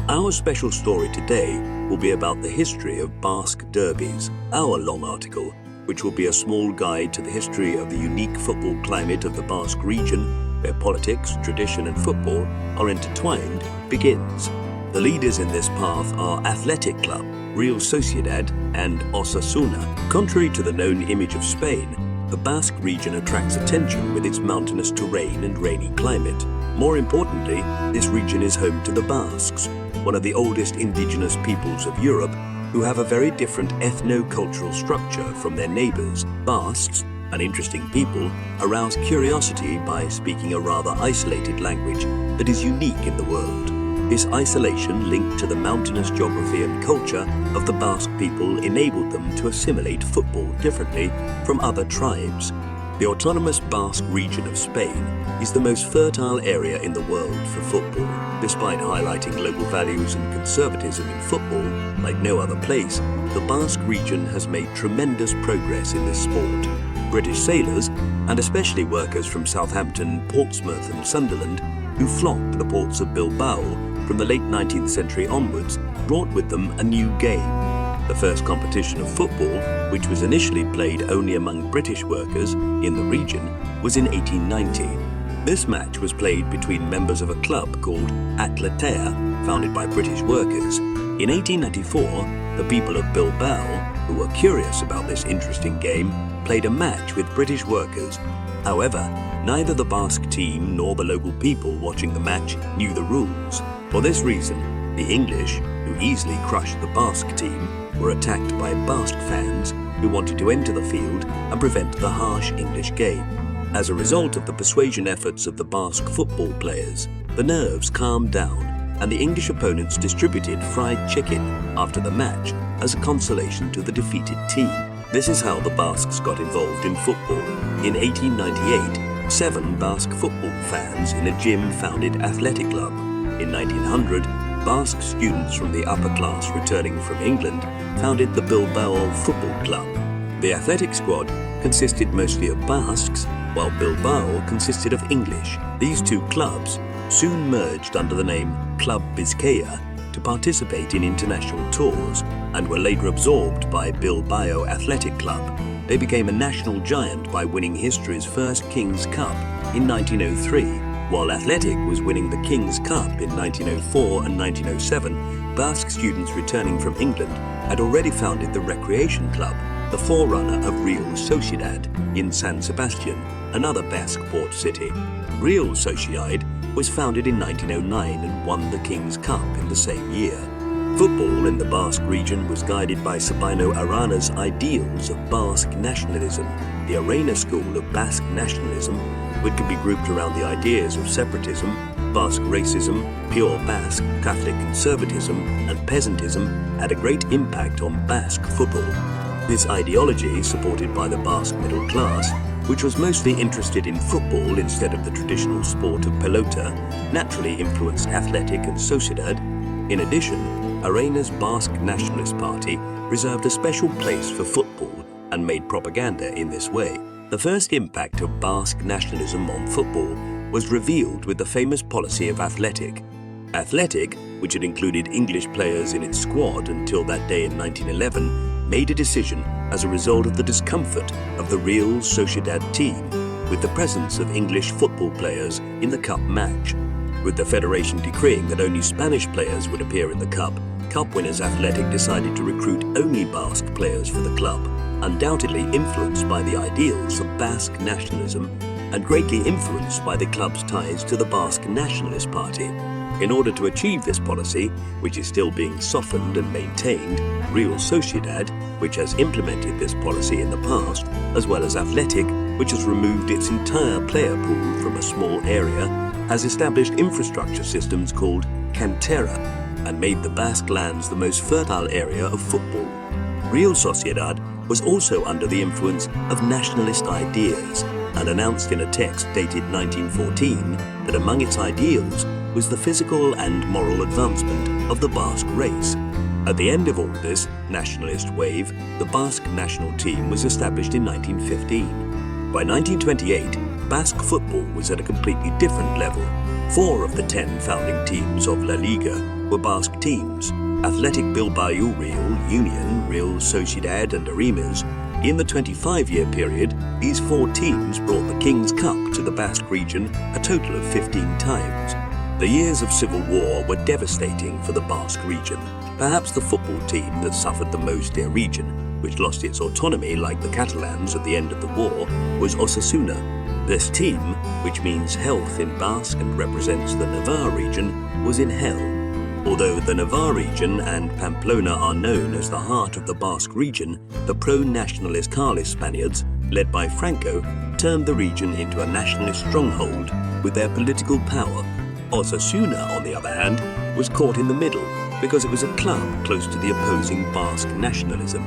Our special story today will be about the history of Basque derbies, our long article, which will be a small guide to the history of the unique football climate of the Basque region, where politics, tradition and football are intertwined, begins. The leaders in this path are Athletic Club, Real Sociedad and Osasuna. Contrary to the known image of Spain, the Basque region attracts attention with its mountainous terrain and rainy climate. More importantly, this region is home to the Basques, one of the oldest indigenous peoples of Europe, who have a very different ethno-cultural structure from their neighbors. Basques, an interesting people, arouse curiosity by speaking a rather isolated language that is unique in the world. This isolation, linked to the mountainous geography and culture of the Basque people, enabled them to assimilate football differently from other tribes. The autonomous Basque region of Spain is the most fertile area in the world for football. Despite highlighting local values and conservatism in football, like no other place, the Basque region has made tremendous progress in this sport. British sailors, and especially workers from Southampton, Portsmouth and Sunderland, who flocked to the ports of Bilbao from the late 19th century onwards, brought with them a new game. The first competition of football, which was initially played only among British workers in the region, was in 1890. This match was played between members of a club called Atletea, founded by British workers. In 1894, the people of Bilbao, who were curious about this interesting game, played a match with British workers. However, neither the Basque team nor the local people watching the match knew the rules. For this reason, the English, who easily crushed the Basque team, were attacked by Basque fans who wanted to enter the field and prevent the harsh English game. As a result of the persuasion efforts of the Basque football players, the nerves calmed down and the English opponents distributed fried chicken after the match as a consolation to the defeated team. This is how the Basques got involved in football. In 1898, 7 Basque football fans in a gym founded Athletic Club. In 1900, Basque students from the upper class returning from England founded the Bilbao Football Club. The athletic squad consisted mostly of Basques, while Bilbao consisted of English. These two clubs soon merged under the name Club Bizkaia to participate in international tours and were later absorbed by Bilbao Athletic Club. They became a national giant by winning history's first King's Cup in 1903. While Athletic was winning the King's Cup in 1904 and 1907, Basque students returning from England had already founded the Recreation Club, the forerunner of Real Sociedad, in San Sebastian, another Basque port city. Real Sociedad was founded in 1909 and won the King's Cup in the same year. Football in the Basque region was guided by Sabino Arana's ideals of Basque nationalism. The Arana school of Basque nationalism, which can be grouped around the ideas of separatism, Basque racism, pure Basque, Catholic conservatism and peasantism, had a great impact on Basque football. This ideology, supported by the Basque middle class, which was mostly interested in football instead of the traditional sport of pelota, naturally influenced Athletic and Sociedad. In addition, Arana's Basque Nationalist Party reserved a special place for football and made propaganda in this way. The first impact of Basque nationalism on football was revealed with the famous policy of Athletic. Athletic, which had included English players in its squad until that day in 1911, made a decision as a result of the discomfort of the Real Sociedad team with the presence of English football players in the cup match. With the federation decreeing that only Spanish players would appear in the cup winners Athletic decided to recruit only Basque players for the club, undoubtedly influenced by the ideals of Basque nationalism and greatly influenced by the club's ties to the Basque Nationalist Party. In order to achieve this policy, which is still being softened and maintained, Real Sociedad, which has implemented this policy in the past, as well as Athletic, which has removed its entire player pool from a small area, has established infrastructure systems called cantera and made the Basque lands the most fertile area of football. Real Sociedad was also under the influence of nationalist ideas and announced in a text dated 1914 that among its ideals was the physical and moral advancement of the Basque race. At the end of all this nationalist wave, the Basque national team was established in 1915. By 1928, Basque football was at a completely different level. 4 of the 10 founding teams of La Liga were Basque teams: Athletic Bilbao Real, Union, Real Sociedad and Arimes. In the 25-year period, these 4 teams brought the King's Cup to the Basque region a total of 15 times. The years of civil war were devastating for the Basque region. Perhaps the football team that suffered the most their region, which lost its autonomy like the Catalans at the end of the war, was Osasuna. This team, which means health in Basque and represents the Navarre region, was in hell. Although the Navarre region and Pamplona are known as the heart of the Basque region, the pro-nationalist Carlist Spaniards, led by Franco, turned the region into a nationalist stronghold with their political power. Osasuna, on the other hand, was caught in the middle because it was a club close to the opposing Basque nationalism.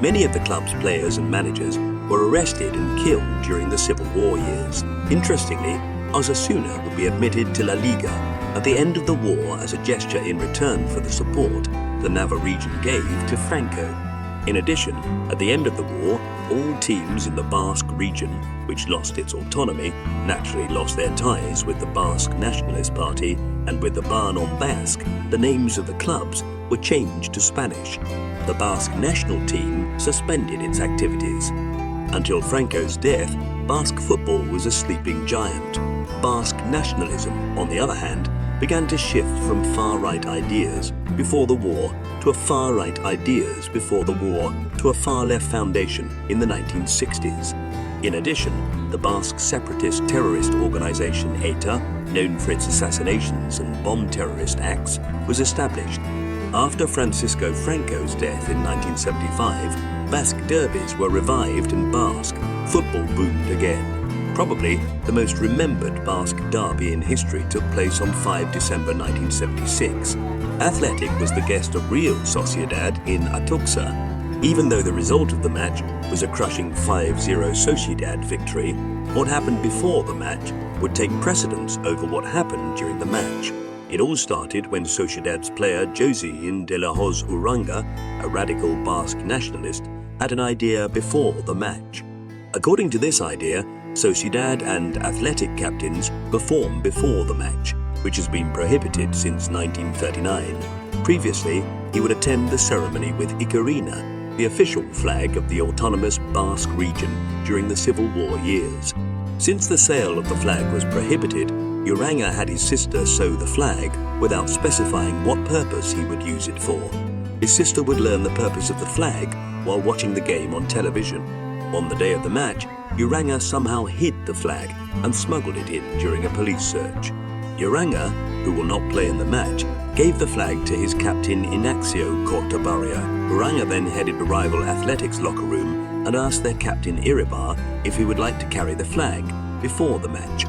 Many of the club's players and managers were arrested and killed during the Civil War years. Interestingly, Osasuna would be admitted to La Liga at the end of the war as a gesture in return for the support the Navarre region gave to Franco. In addition, at the end of the war, all teams in the Basque region, which lost its autonomy, naturally lost their ties with the Basque Nationalist Party and with the Banon Basque. The names of the clubs were changed to Spanish. The Basque national team suspended its activities. Until Franco's death, Basque football was a sleeping giant. Basque nationalism, on the other hand, began to shift from far-right ideas before the war to a far-right ideas before the war to a far-left foundation in the 1960s. In addition, the Basque separatist terrorist organization ETA, known for its assassinations and bomb terrorist acts, was established. After Francisco Franco's death in 1975, Basque derbies were revived and Basque football boomed again. Probably the most remembered Basque derby in history took place on 5 December 1976. Athletic was the guest of Real Sociedad in Atocha. Even though the result of the match was a crushing 5-0 Sociedad victory, what happened before the match would take precedence over what happened during the match. It all started when Sociedad's player Josin de la Hoz Uranga, a radical Basque nationalist, had an idea before the match. According to this idea, Sociedad and Athletic captains perform before the match, which has been prohibited since 1939. Previously, he would attend the ceremony with Ikarina, the official flag of the autonomous Basque region during the Civil War years. Since the sale of the flag was prohibited, Uranga had his sister sew the flag without specifying what purpose he would use it for. His sister would learn the purpose of the flag while watching the game on television. On the day of the match, Uranga somehow hid the flag and smuggled it in during a police search. Uranga, who will not play in the match, gave the flag to his captain Inacio Cortabarria. Uranga then headed the rival Athletics locker room and asked their captain Iribar if he would like to carry the flag before the match.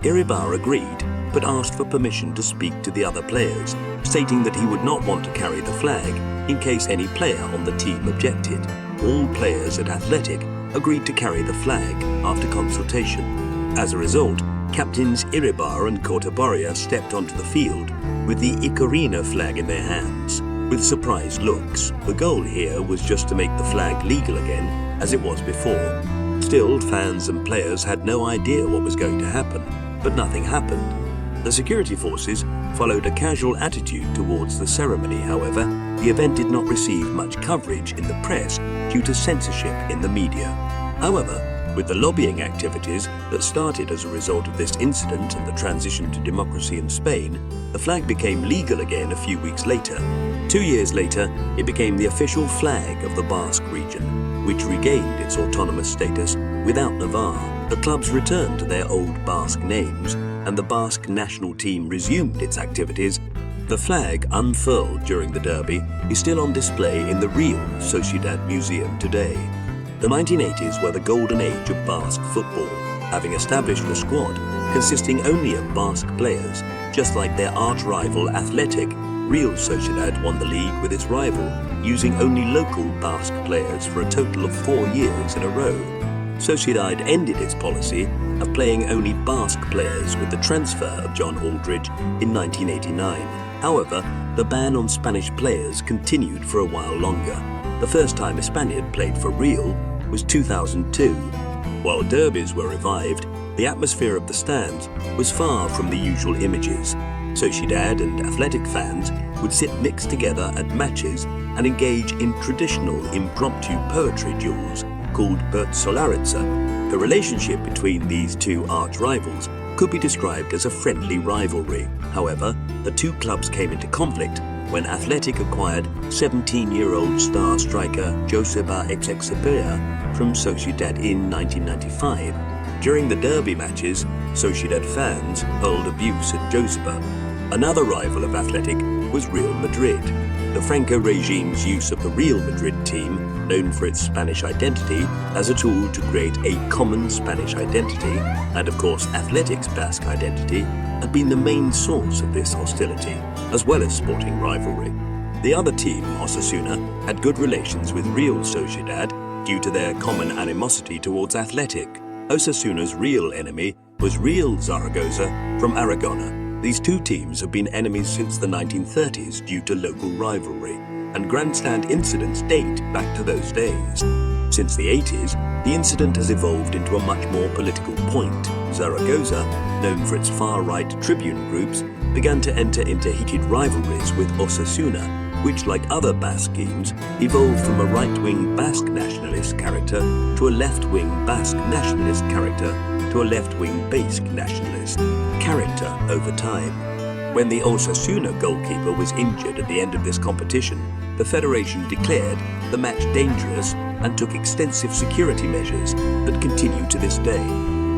Iribar agreed, but asked for permission to speak to the other players, stating that he would not want to carry the flag in case any player on the team objected. All players at Athletic agreed to carry the flag after consultation. As a result, captains Iribar and Cortabarria stepped onto the field with the Ikarina flag in their hands, with surprised looks. The goal here was just to make the flag legal again, as it was before. Still, fans and players had no idea what was going to happen, but nothing happened. The security forces followed a casual attitude towards the ceremony. However, the event did not receive much coverage in the press due to censorship in the media. However, with the lobbying activities that started as a result of this incident and the transition to democracy in Spain, the flag became legal again a few weeks later. 2 years later, it became the official flag of the Basque region, which regained its autonomous status without Navarre. The clubs returned to their old Basque names, and the Basque national team resumed its activities. The flag unfurled during the derby is still on display in the Real Sociedad Museum today. The 1980s were the golden age of Basque football, having established a squad consisting only of Basque players. Just like their arch-rival Athletic, Real Sociedad won the league with its rival, using only local Basque players for a total of 4 years in a row. Sociedad ended its policy of playing only Basque players with the transfer of John Aldridge in 1989. However, the ban on Spanish players continued for a while longer. The first time a Spaniard played for Real was 2002. While derbies were revived, the atmosphere of the stands was far from the usual images. Sociedad and Athletic fans would sit mixed together at matches and engage in traditional impromptu poetry duels called Bertsolaritza. The relationship between these two arch-rivals could be described as a friendly rivalry. However, the two clubs came into conflict when Athletic acquired 17-year-old star striker Joseba Exexeperia from Sociedad in 1995. During the derby matches, Sociedad fans hurled abuse at Joseba. Another rival of Athletic was Real Madrid. The Franco regime's use of the Real Madrid team, known for its Spanish identity, as a tool to create a common Spanish identity, and of course Athletic's Basque identity, had been the main source of this hostility, as well as sporting rivalry. The other team, Osasuna, had good relations with Real Sociedad due to their common animosity towards Athletic. Osasuna's real enemy was Real Zaragoza from Aragona. These two teams have been enemies since the 1930s due to local rivalry, and grandstand incidents date back to those days. Since the 80s, the incident has evolved into a much more political point. Zaragoza, known for its far-right tribune groups, began to enter into heated rivalries with Osasuna, which, like other Basque teams, evolved from a right-wing Basque nationalist character to a left-wing Basque nationalist character to a left-wing Basque nationalist character over time. When the Osasuna goalkeeper was injured at the end of this competition, the federation declared the match dangerous and took extensive security measures that continue to this day.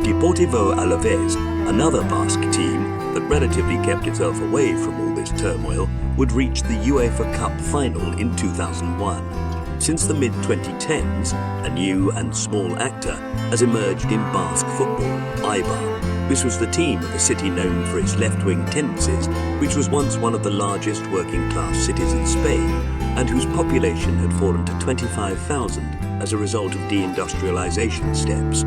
Deportivo Alavés, another Basque team that relatively kept itself away from all this turmoil, would reach the UEFA Cup final in 2001. Since the mid-2010s, a new and small actor has emerged in Basque football, Eibar. This was the team of the city known for its left-wing tendencies, which was once one of the largest working-class cities in Spain, and whose population had fallen to 25,000 as a result of deindustrialization steps.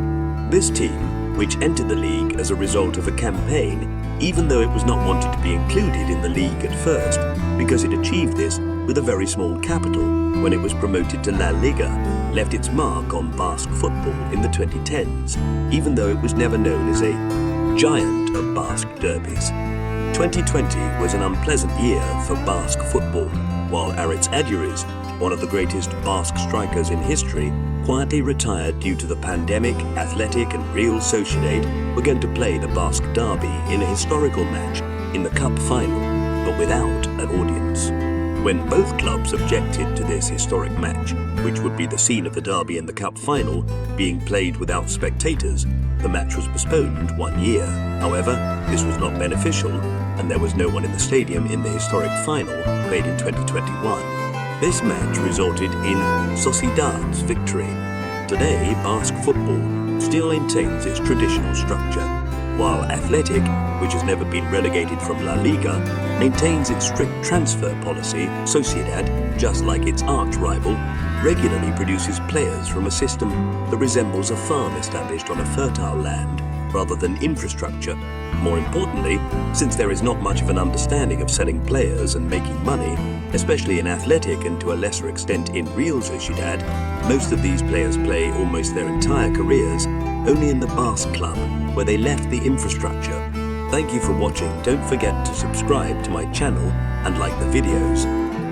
This team, which entered the league as a result of a campaign, even though it was not wanted to be included in the league at first, because it achieved this with a very small capital when it was promoted to La Liga, left its mark on Basque football in the 2010s, even though it was never known as a giant of Basque derbies. 2020 was an unpleasant year for Basque football, while Aritz Aduriz, one of the greatest Basque strikers in history, quietly retired due to the pandemic. Athletic and Real Sociedad were going to play the Basque derby in a historical match in the cup final, but without an audience. When both clubs objected to this historic match, which would be the scene of the derby and the cup final, being played without spectators, the match was postponed 1 year. However, this was not beneficial, and there was no one in the stadium in the historic final played in 2021. This match resulted in Sociedad's victory. Today, Basque football still maintains its traditional structure, while Athletic, which has never been relegated from La Liga, maintains its strict transfer policy. Sociedad, just like its arch-rival, regularly produces players from a system that resembles a farm established on a fertile land rather than infrastructure. More importantly, since there is not much of an understanding of selling players and making money, especially in Athletic and to a lesser extent in Real Sociedad, most of these players play almost their entire careers only in the Basque club, where they left the infrastructure. Thank you for watching. Don't forget to subscribe to my channel and like the videos.